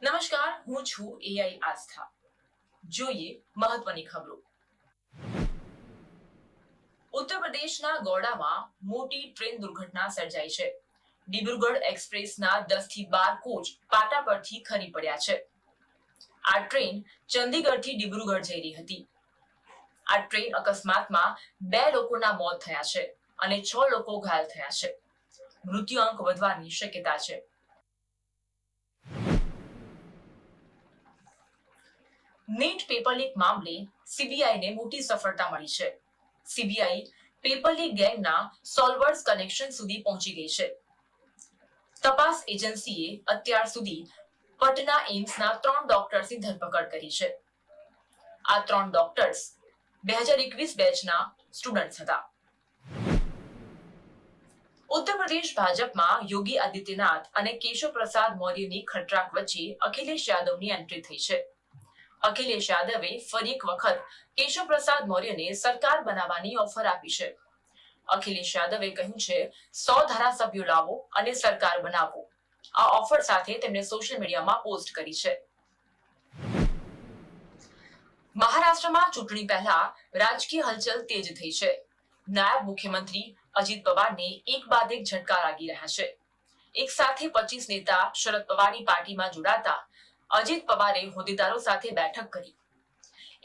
નમસ્કાર, હું છું એઆઈ આસ્થા. જોઈએ મહત્વની ખબરો. ઉત્તર પ્રદેશના ગોડામાં મોટી ટ્રેન દુર્ઘટના સર્જાઈ છે. ડિબ્રુગઢ એક્સપ્રેસના 10 થી 12 કોચ પાટા પરથી ખરી પડ્યા છે. આ ટ્રેન ચંદીગઢથી ડિબ્રુગઢ જઈ રહી હતી. આ ટ્રેન અકસ્માતમાં 2 લોકોના મોત થયા છે અને 6 લોકો ઘાયલ થયા છે. મૃત્યુઆંક વધવાની શક્યતા છે. નીટ પેપર લીક મામલે સીબીઆઈને મોટી સફળતા મળી છે. સીબીઆઈ પેપર લીક ગેંગના સોલ્વર્સ કનેક્શન સુધી પહોંચી ગઈ છે. તપાસ એજન્સીએ અત્યાર સુધી પટના એમ્સના 3 ડોક્ટર્સની ધરપકડ કરી છે. આ 3 ડોક્ટર્સ 2021 બેચના સ્ટુડન્ટ્સ હતા. ઉત્તર પ્રદેશ ભાજપમાં યોગી આદિત્યનાથ અને કેશવ પ્રસાદ મૌર્યની ખટરાક વચ્ચે અખિલેશ યાદવની એન્ટ્રી થઈ છે. અખિલેશ યાદવે ફરી એક વખત કેશવ પ્રસાદ મૌર્યને સરકાર બનાવવાની ઓફર આપી છે. અખિલેશ યાદવે કહ્યું છે 100 ધારાસભ્યો લાવો અને સરકાર બનાવો. આ ઓફર સાથે તેમણે સોશિયલ મીડિયામાં પોસ્ટ કરી છે. મહારાષ્ટ્રમાં ચૂંટણી પહેલા રાજકીય હલચલ તેજ થઈ છે. નાયબ મુખ્યમંત્રી અજીત પવારને એક બાદ એક ઝટકા લાગી રહ્યા છે. એક સાથે 25 નેતા શરદ પવારની પાર્ટીમાં જોડાતા અજીત પવારે હોદ્દેદારો સાથે બેઠક કરી.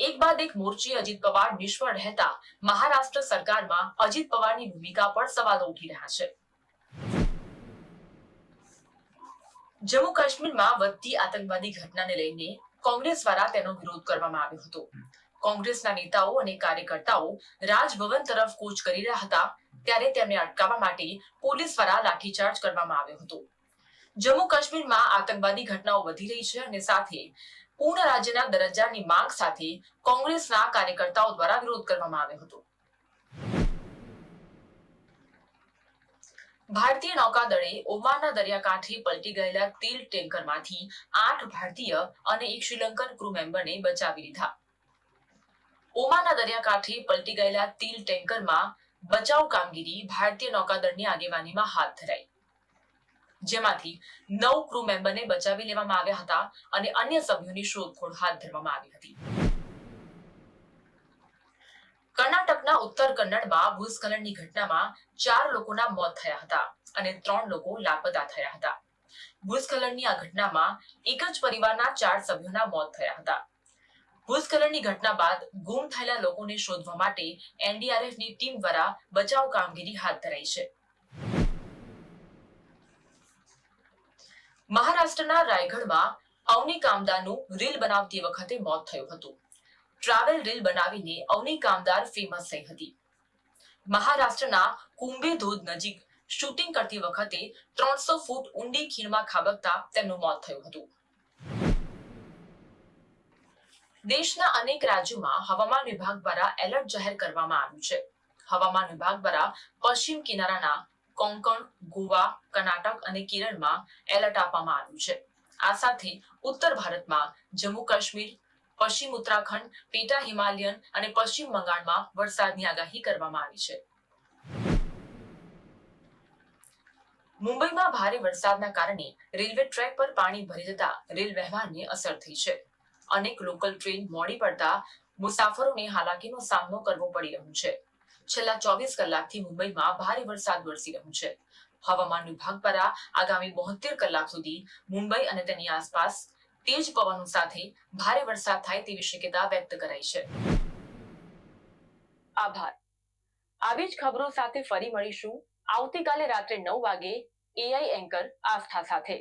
એક બાદ એક મોરચે અજીત પવાર નિષ્ફળ રહેતા મહારાષ્ટ્ર સરકારમાં અજીત પવારની ભૂમિકા પર સવાલો ઉઠી રહ્યા છે. જમ્મુ કાશ્મીરમાં વધતી આતંકવાદી ઘટનાને લઈને કોંગ્રેસ દ્વારા તેનો વિરોધ કરવામાં આવ્યો હતો. કોંગ્રેસના નેતાઓ અને કાર્યકર્તાઓ રાજભવન તરફ કૂચ કરી રહ્યા હતા ત્યારે તેમને અટકાવવા માટે પોલીસ દ્વારા લાઠીચાર્જ કરવામાં આવ્યો હતો. જમ્મુ કાશ્મીરમાં આતંકવાદી ઘટનાઓ વધી રહી છે અને સાથે પૂર્ણ રાજ્યના દરજ્જાની માંગ સાથે કોંગ્રેસના કાર્યકર્તાઓ દ્વારા વિરોધ કરવામાં આવ્યો હતો. ભારતીય નૌકાદળે ઓમાનના દરિયાકાંઠે પલટી ગયેલા તેલ ટેન્કરમાંથી 8 ભારતીય અને 1 શ્રીલંકન ક્રૂ મેમ્બરને બચાવી લીધા. ઓમાનના દરિયાકાંઠે પલટી ગયેલા તેલ ટેન્કરમાં બચાવ કામગીરી ભારતીય નૌકાદળની આગેવાનીમાં હાથ ધરાઈ, જેમાંથી 9 ક્રૂ મેમ્બરને બચાવી લેવામાં આવ્યા હતા અને અન્ય સભ્યોની શોધખોળ હાથ ધરવામાં આવી હતી. કર્ણાટકના ઉત્તર કન્નડમાં ભૂસ્ખલનની ઘટનામાં 4 લોકોના મોત થયા હતા અને 3 લોકો લાપતા થયા હતા. ભૂસ્ખલનની આ ઘટનામાં એક જ પરિવારના 4 સભ્યોના મોત થયા હતા. ભૂસ્ખલનની ઘટના બાદ ગુમ થયેલા લોકોને શોધવા માટે એનડીઆરએફની ટીમ દ્વારા બચાવ કામગીરી હાથ ધરાઈ છે. મહારાષ્ટ્રના રાયગઢમાં અવની કામદારનું રીલ બનાવતી વખતે મોત થયું હતું. ટ્રાવેલ રીલ બનાવીને અવની કામદાર ફેમસ થઈ હતી. મહારાષ્ટ્રના કુંભે ધોધ નજીક શૂટિંગ કરતી વખતે 300 ફૂટ ઊંડી ખીણમાં ખાબકતા તેમનું મોત થયું હતું. દેશના અનેક રાજ્યોમાં હવામાન વિભાગ દ્વારા એલર્ટ જાહેર કરવામાં આવ્યું છે. હવામાન વિભાગ દ્વારા પશ્ચિમ કિનારાના કોંકણ, ગોવા, કર્ણાટક અને કેરળમાં એલર્ટ આપવામાં આવ્યું છે. આ સાથે ઉત્તર ભારતમાં જમ્મુ કાશ્મીર, પશ્ચિમ ઉત્તરાખંડ, પેટા હિમાલયન અને પશ્ચિમ બંગાળમાં વરસાદની આગાહી કરવામાં આવી છે. મુંબઈમાં ભારે વરસાદના કારણે રેલવે ટ્રેક પર પાણી ભરી જતા રેલ વ્યવહારને અસર થઈ છે. અનેક લોકલ ટ્રેન મોડી પડતા મુસાફરોને હાલાકીનો સામનો કરવો પડી રહ્યો છે. છેલ્લા 24 કલાકથી મુંબઈમાં ભારે વરસાદ વરસી રહ્યો છે. હવામાન વિભાગ દ્વારા આગામી 72 કલાક સુધી મુંબઈ અને તેની આસપાસ તેજ પવનો સાથે ભારે વરસાદ થાય તેવી શક્યતા વ્યક્ત કરાઈ છે. આભાર. આવી જ ખબરો સાથે ફરી મળીશું આવતીકાલે રાત્રે 9 વાગે એઆઈ એન્કર આસ્થા સાથે.